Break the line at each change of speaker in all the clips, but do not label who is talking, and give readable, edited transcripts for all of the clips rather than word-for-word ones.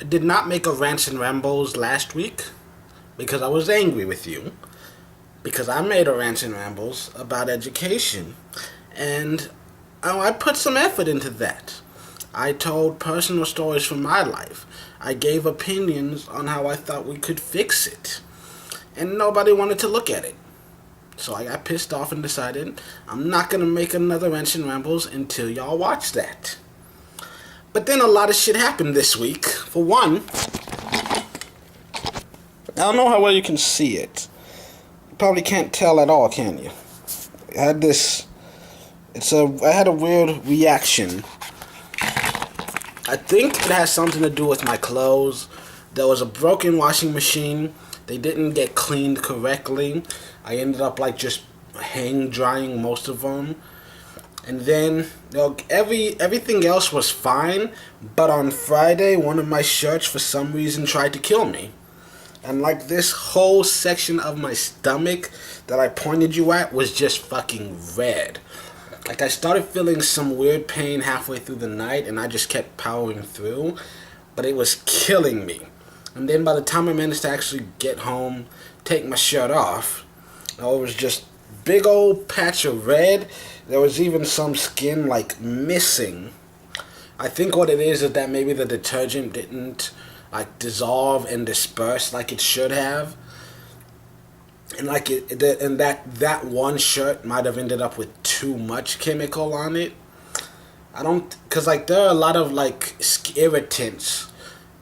did not make a Rants and Rambles last week because I was angry with you. Because I made a Rants and Rambles about education. And I put some effort into that. I told personal stories from my life. I gave opinions on how I thought we could fix it. And nobody wanted to look at it. So I got pissed off and decided I'm not going to make another Rants and Rambles until y'all watch that. But then a lot of shit happened this week. For one, I don't know how well you can see it. You probably can't tell at all, can you? I had I had a weird reaction. I think it has something to do with my clothes. There was a broken washing machine. They didn't get cleaned correctly. I ended up just hang drying most of them. And then everything else was fine, but on Friday one of my shirts for some reason tried to kill me. And this whole section of my stomach that I pointed you at was just fucking red. I started feeling some weird pain halfway through the night and I just kept powering through, but it was killing me. And then by the time I managed to actually get home, take my shirt off, it was just big old patch of red. There was even some skin missing. I think what it is that maybe the detergent didn't dissolve and disperse like it should have. And that one shirt might have ended up with too much chemical on it. Because there are a lot of irritants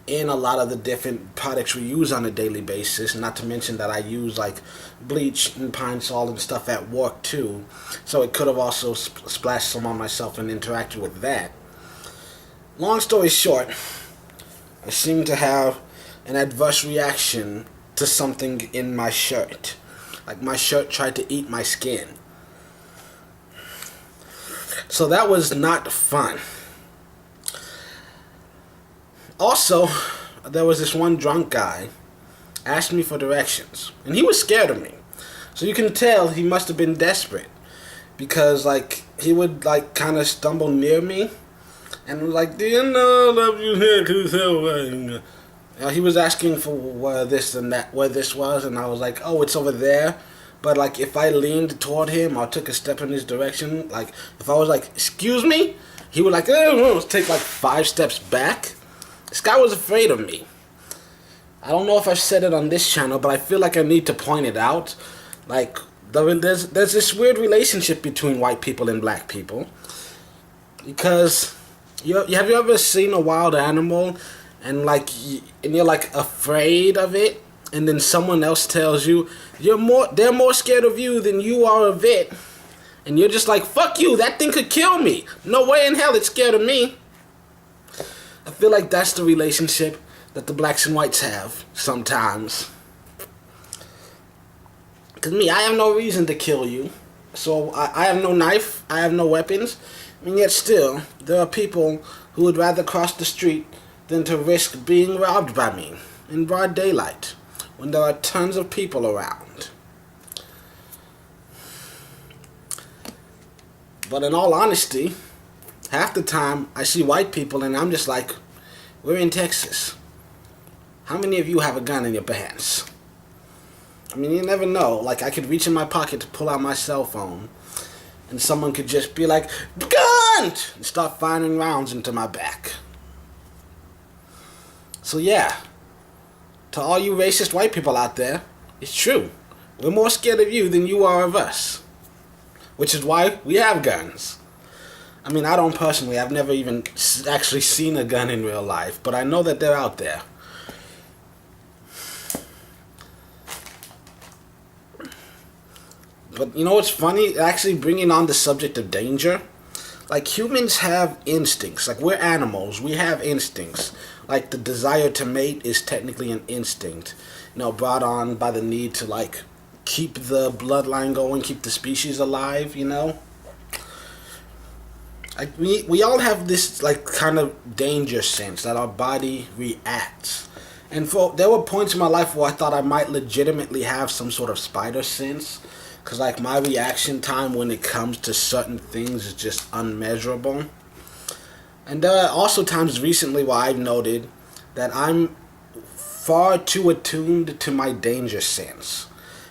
in a lot of the different products we use on a daily basis, not to mention that I use bleach and pine salt and stuff at work too, so it could have also splashed some on myself and interacted with that. Long story short, I seem to have an adverse reaction to something in my shirt. My shirt tried to eat my skin. So that was not fun. Also, there was this one drunk guy asked me for directions, and he was scared of me. So you can tell he must have been desperate, because he would kind of stumble near me and was do you know love you here to tell he was asking for where this was, and I was oh, it's over there. But if I leaned toward him or took a step in his direction, if I was excuse me, he would take 5 steps back. This guy was afraid of me. I don't know if I've said it on this channel, but I feel like I need to point it out. There's this weird relationship between white people and black people. Because have you ever seen a wild animal and you're afraid of it, and then someone else tells you they're more scared of you than you are of it, and you're just fuck you, that thing could kill me. No way in hell it's scared of me. I feel that's the relationship that the blacks and whites have sometimes. Because I have no reason to kill you. So I have no knife, I have no weapons. And yet still, there are people who would rather cross the street than to risk being robbed by me in broad daylight when there are tons of people around. But in all honesty, half the time I see white people and I'm just we're in Texas. How many of you have a gun in your pants? You never know. I could reach in my pocket to pull out my cell phone and someone could just be gun! And start firing rounds into my back. So yeah, to all you racist white people out there, it's true. We're more scared of you than you are of us. Which is why we have guns. I don't personally, I've never even actually seen a gun in real life, but I know that they're out there. But you know what's funny? Actually bringing on the subject of danger. Humans have instincts. We're animals. We have instincts. The desire to mate is technically an instinct. Brought on by the need to keep the bloodline going, keep the species alive, we all have this kind of danger sense that our body reacts. And there were points in my life where I thought I might legitimately have some sort of spider sense, because my reaction time when it comes to certain things is just unmeasurable. And there are also times recently where I've noted that I'm far too attuned to my danger sense.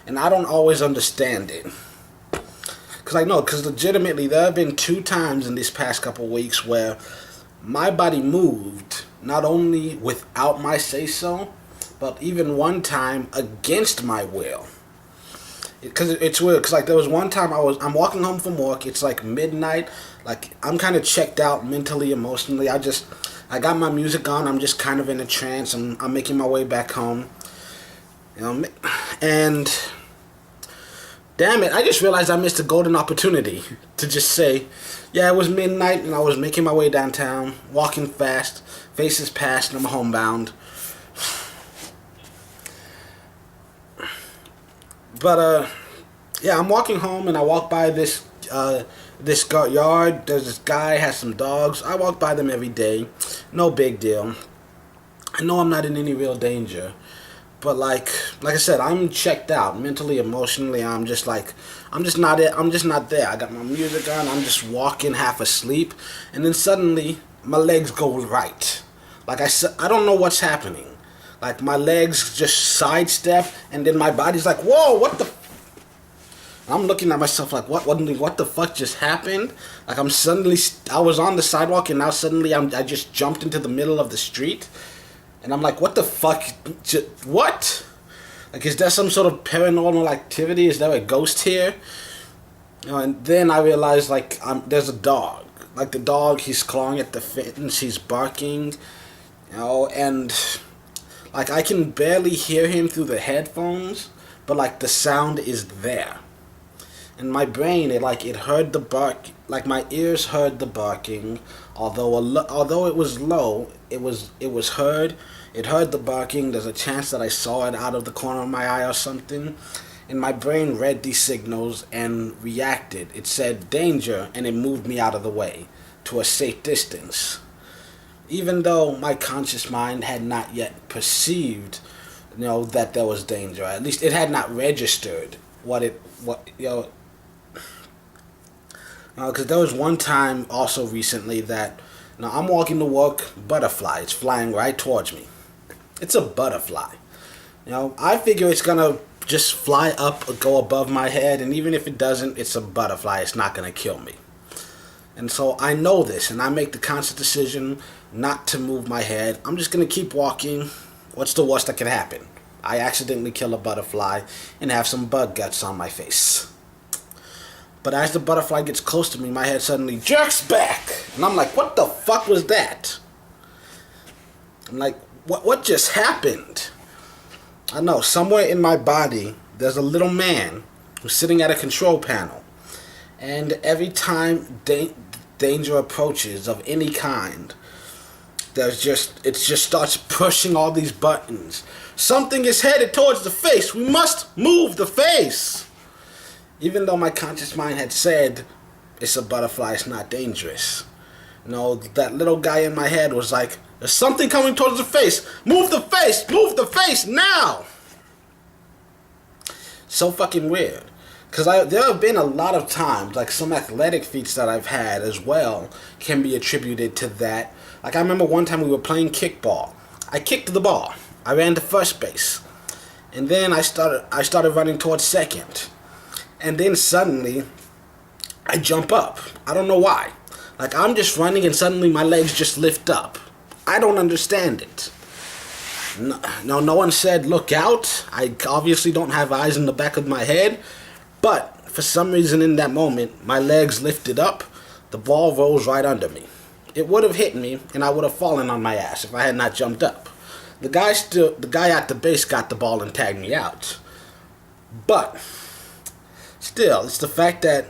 And I don't always understand it. Because legitimately, there have been 2 times in these past couple weeks where my body moved, not only without my say-so, but even one time against my will. Because it's weird. Because there was one time I'm walking home from work. It's like midnight. Like I'm kind of checked out mentally, emotionally. I got my music on. I'm just kind of in a trance. I'm making my way back home. And damn it, I just realized I missed a golden opportunity to just say, yeah, it was midnight and I was making my way downtown, walking fast, faces past, and I'm homebound. But yeah, I'm walking home and I walk by this yard. There's this guy has some dogs. I walk by them every day. No big deal. I know I'm not in any real danger, but like I said, I'm checked out mentally, emotionally. I'm just not it. I'm just not there. I got my music on. I'm just walking half asleep, and then suddenly my legs go right. Like I said, I don't know what's happening. Like my legs just sidestep, and then my body's like, "Whoa, what the?" I'm looking at myself like, what the fuck just happened? Like I was on the sidewalk, and now suddenly I just jumped into the middle of the street, and I'm like, what the fuck? What? Like, is there some sort of paranormal activity? Is there a ghost here? And then I realized there's a dog. Like the dog, he's clawing at the fence, he's barking, and like I can barely hear him through the headphones, but like the sound is there. And my brain, it heard the bark, like my ears heard the barking, although it was low, it was heard. It heard the barking. There's a chance that I saw it out of the corner of my eye or something. And my brain read these signals and reacted. It said danger, and it moved me out of the way to a safe distance. Even though my conscious mind had not yet perceived, that there was danger. At least it had not registered because there was one time also recently that, I'm walking to work, butterfly, it's flying right towards me. It's a butterfly. I figure it's gonna just fly up or go above my head, and even if it doesn't, it's a butterfly, it's not gonna kill me. And so I know this, and I make the conscious decision not to move my head. I'm just going to keep walking. What's the worst that can happen? I accidentally kill a butterfly and have some bug guts on my face. But as the butterfly gets close to me, my head suddenly jerks back. And I'm like, what the fuck was that? I'm like, what just happened? I know, somewhere in my body, there's a little man who's sitting at a control panel. And every time danger approaches of any kind, it just starts pushing all these buttons. Something is headed towards the face. We must move the face. Even though my conscious mind had said, it's a butterfly, it's not dangerous. That little guy in my head was like, there's something coming towards the face. Move the face now. So fucking weird. Because there have been a lot of times, like some athletic feats that I've had as well can be attributed to that. Like I remember one time we were playing kickball. I kicked the ball. I ran to first base. And then I started running towards second. And then suddenly, I jump up. I don't know why. Like I'm just running and suddenly my legs just lift up. I don't understand it. No one said look out. I obviously don't have eyes in the back of my head. But for some reason in that moment, my legs lifted up, the ball rolls right under me. It would have hit me, and I would have fallen on my ass if I had not jumped up. The guy at the base got the ball and tagged me out. But still, it's the fact that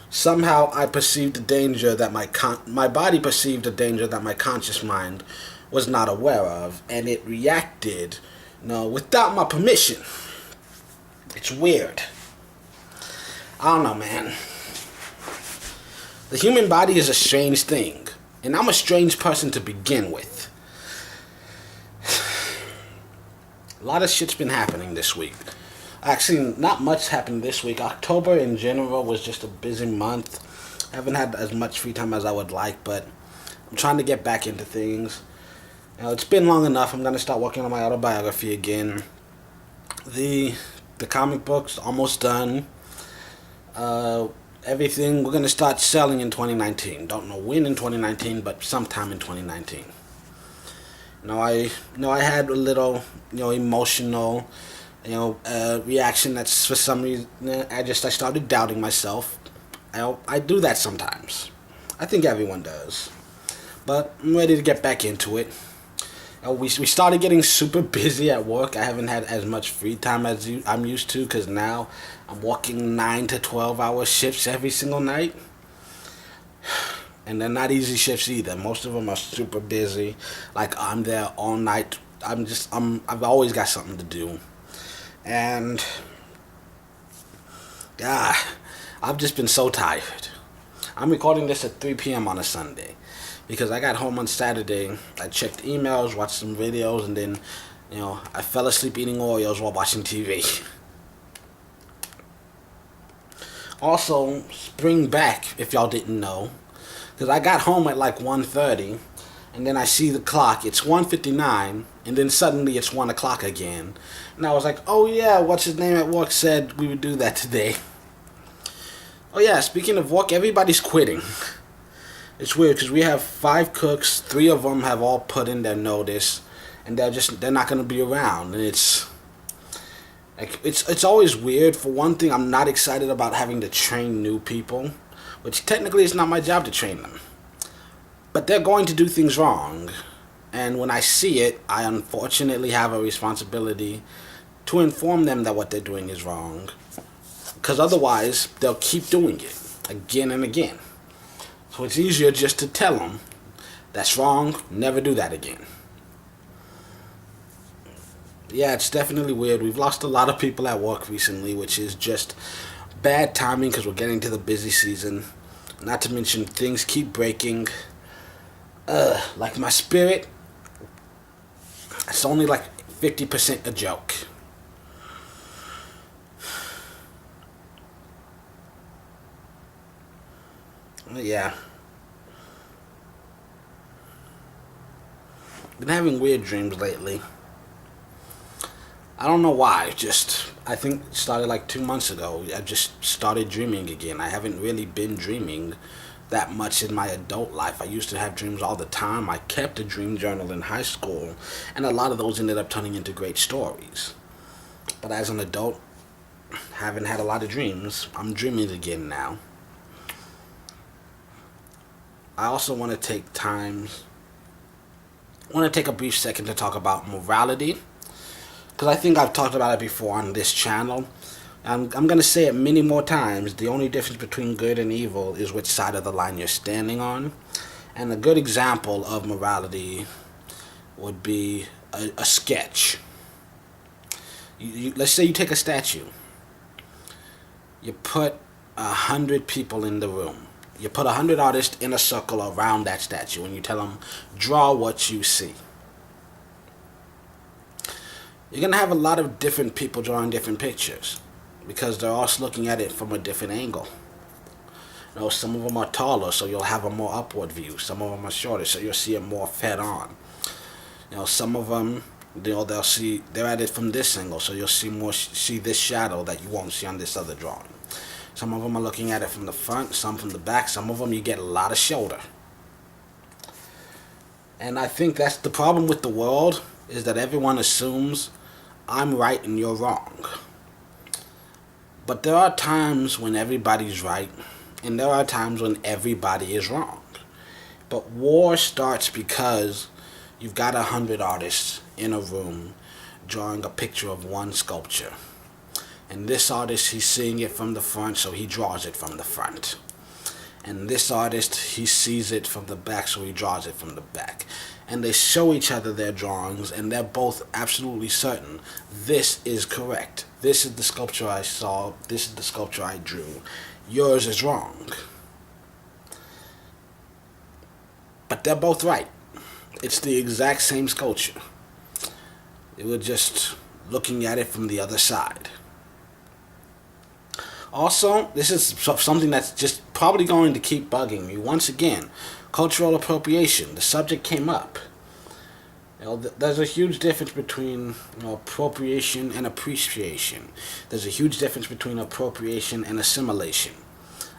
somehow I perceived a danger that my body perceived a danger that my conscious mind was not aware of, and it reacted, without my permission. It's weird. I don't know, man. The human body is a strange thing. And I'm a strange person to begin with. A lot of shit's been happening this week. Actually, not much happened this week. October in general was just a busy month. I haven't had as much free time as I would like, but I'm trying to get back into things. It's been long enough. I'm gonna start working on my autobiography again. The the comic books almost done. Uh, Everything we're gonna start selling in 2019. Don't know when in 2019, but sometime in 2019. I had a little emotional reaction. That's for some reason I started doubting myself. I do that sometimes. I think everyone does. But I'm ready to get back into it. We started getting super busy at work. I haven't had as much free time as I'm used to because now I'm working 9 to 12 hour shifts every single night. And they're not easy shifts either. Most of them are super busy. Like I'm there all night. I've always got something to do. And yeah, I've just been so tired. I'm recording this at 3 p.m. on a Sunday because I got home on Saturday. I checked emails, watched some videos, and then, I fell asleep eating Oreos while watching TV. Also, spring back, if y'all didn't know, because I got home at like 1:30, and then I see the clock. It's 1:59, and then suddenly it's 1 o'clock again. And I was like, oh yeah, what's his name at work said we would do that today. Oh yeah, speaking of work, everybody's quitting. It's weird because we have 5 cooks. 3 of them have all put in their notice, and they're not going to be around. And it's always weird. For one thing, I'm not excited about having to train new people, which technically is not my job to train them. But they're going to do things wrong, and when I see it, I unfortunately have a responsibility to inform them that what they're doing is wrong, because otherwise they'll keep doing it again and again. So it's easier just to tell them, that's wrong, never do that again. Yeah, it's definitely weird. We've lost a lot of people at work recently, which is just bad timing because we're getting to the busy season. Not to mention things keep breaking. Like my spirit, it's only like 50% a joke. Yeah. Been having weird dreams lately. I don't know why. I think it started like 2 months ago. I just started dreaming again. I haven't really been dreaming that much in my adult life. I used to have dreams all the time. I kept a dream journal in high school, and a lot of those ended up turning into great stories. But as an adult, haven't had a lot of dreams. I'm dreaming again now. I also want to take a brief second to talk about morality, because I think I've talked about it before on this channel. I'm going to say it many more times. The only difference between good and evil is which side of the line you're standing on. And a good example of morality would be a sketch. Let's say you take a statue. You put 100 people in the room. You put 100 artists in a circle around that statue, and you tell them, draw what you see. You're going to have a lot of different people drawing different pictures, because they're all looking at it from a different angle. Some of them are taller, so you'll have a more upward view. Some of them are shorter, so you'll see it more fed on. Some of them, they're at it from this angle, so you'll see this shadow that you won't see on this other drawing. Some of them are looking at it from the front, some from the back. Some of them you get a lot of shoulder. And I think that's the problem with the world, is that everyone assumes I'm right and you're wrong. But there are times when everybody's right, and there are times when everybody is wrong. But war starts because you've got 100 artists in a room drawing a picture of one sculpture. And this artist, he's seeing it from the front, so he draws it from the front. And this artist, he sees it from the back, so he draws it from the back. And they show each other their drawings, and they're both absolutely certain this is correct. This is the sculpture I saw. This is the sculpture I drew. Yours is wrong. But they're both right. It's the exact same sculpture. They were just looking at it from the other side. Also, this is something that's just probably going to keep bugging me. Once again, cultural appropriation. The subject came up. There's a huge difference between appropriation and appreciation. There's a huge difference between appropriation and assimilation.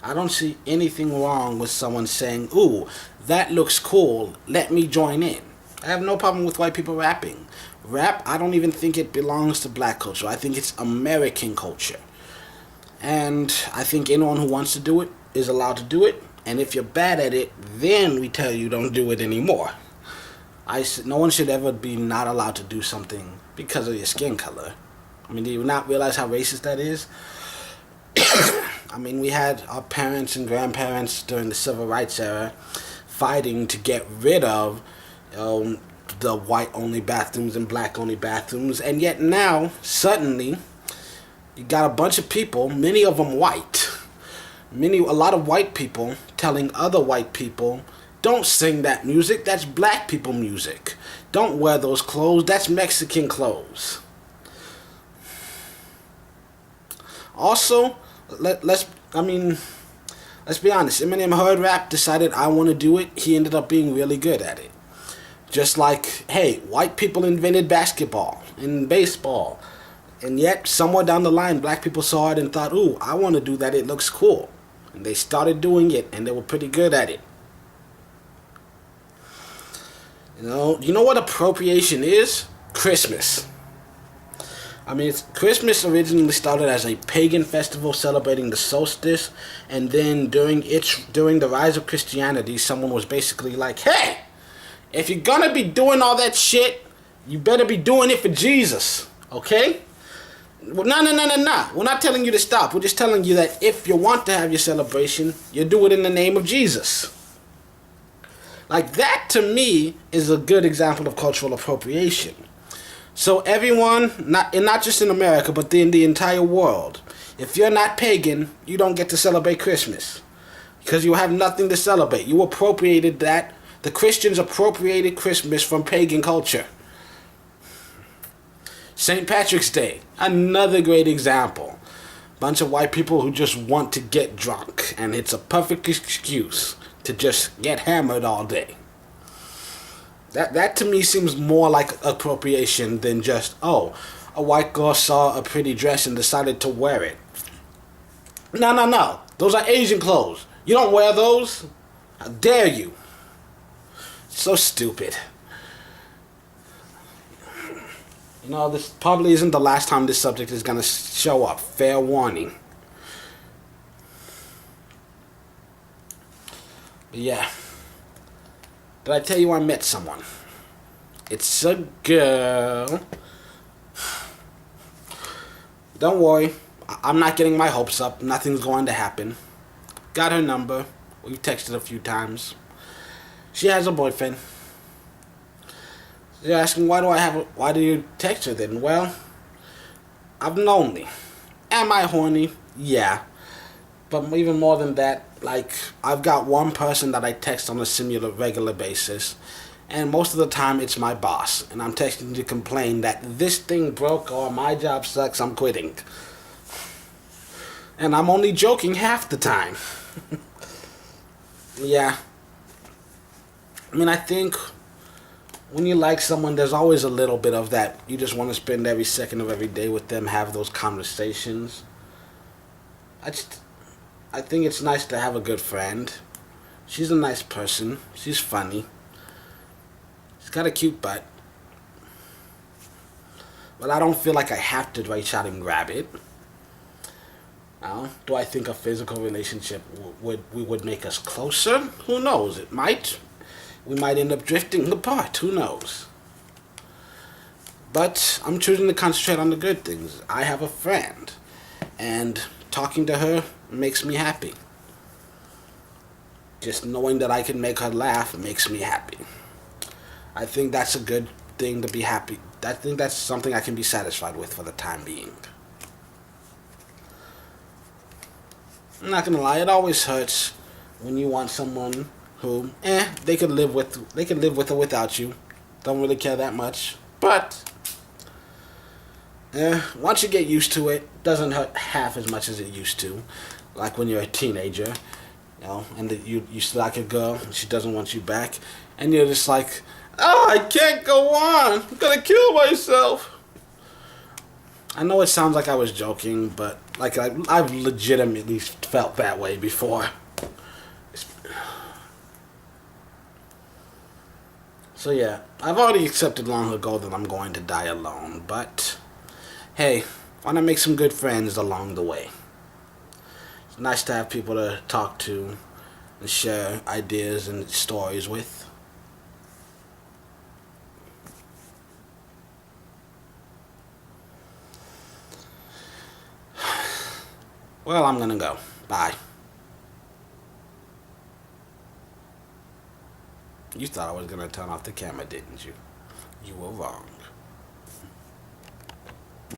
I don't see anything wrong with someone saying, "Ooh, that looks cool, let me join in." I have no problem with white people rapping. Rap, I don't even think it belongs to black culture. I think it's American culture. And I think anyone who wants to do it is allowed to do it. And if you're bad at it, then we tell you don't do it anymore. No one should ever be not allowed to do something because of your skin color. I mean, do you not realize how racist that is? I mean, we had our parents and grandparents during the civil rights era fighting to get rid of the white-only bathrooms and black-only bathrooms, and yet now, suddenly, you got a bunch of people, many of them white, a lot of white people telling other white people, "Don't sing that music, that's black people music. Don't wear those clothes, that's Mexican clothes." Also, let's be honest. Eminem heard rap, decided I want to do it. He ended up being really good at it. Just like, hey, white people invented basketball and baseball. And yet, somewhere down the line, black people saw it and thought, "Ooh, I want to do that, it looks cool." And they started doing it, and they were pretty good at it. You know what appropriation is? Christmas. I mean, Christmas originally started as a pagan festival celebrating the solstice, and then during the rise of Christianity, someone was basically like, "Hey, if you're gonna be doing all that shit, you better be doing it for Jesus, okay?" Well, no. We're not telling you to stop. We're just telling you that if you want to have your celebration, you do it in the name of Jesus. Like, that to me is a good example of cultural appropriation. So everyone, not just in America, but in the entire world, if you're not pagan, you don't get to celebrate Christmas. Because you have nothing to celebrate. You appropriated that. The Christians appropriated Christmas from pagan culture. St. Patrick's Day, another great example. Bunch of white people who just want to get drunk, and it's a perfect excuse to just get hammered all day. That to me seems more like appropriation than just, oh, a white girl saw a pretty dress and decided to wear it. No. Those are Asian clothes. You don't wear those. How dare you? So stupid. This probably isn't the last time this subject is going to show up. Fair warning. But yeah. Did I tell you I met someone? It's a girl. Don't worry. I'm not getting my hopes up. Nothing's going to happen. Got her number. We've texted a few times. She has a boyfriend. You're asking, why do you text her then? Well, I'm lonely. Am I horny? Yeah. But even more than that, like, I've got one person that I text on a regular basis, and most of the time it's my boss, and I'm texting to complain that this thing broke or my job sucks, I'm quitting. And I'm only joking half the time. Yeah. I mean, I think when you like someone, there's always a little bit of that. You just want to spend every second of every day with them, have those conversations. I think it's nice to have a good friend. She's a nice person. She's funny. She's got a cute butt. But I don't feel like I have to reach out and grab it. Now, do I think a physical relationship would make us closer? Who knows? It might. We might end up drifting apart. Who knows? But I'm choosing to concentrate on the good things. I have a friend, and talking to her makes me happy. Just knowing that I can make her laugh makes me happy. I think that's a good thing to be happy. I think that's something I can be satisfied with for the time being. I'm not gonna lie, it always hurts when you want someone who, they could live with or without you. Don't really care that much. But once you get used to it, it doesn't hurt half as much as it used to. Like when you're a teenager, and you like a girl and she doesn't want you back, and you're just like, Oh, I can't go on. I'm gonna kill myself. I know it sounds like I was joking, but like I've legitimately felt that way before. So yeah, I've already accepted long ago that I'm going to die alone, but hey, why not make some good friends along the way? It's nice to have people to talk to and share ideas and stories with. Well, I'm gonna go. Bye. You thought I was gonna turn off the camera, didn't you? You were wrong.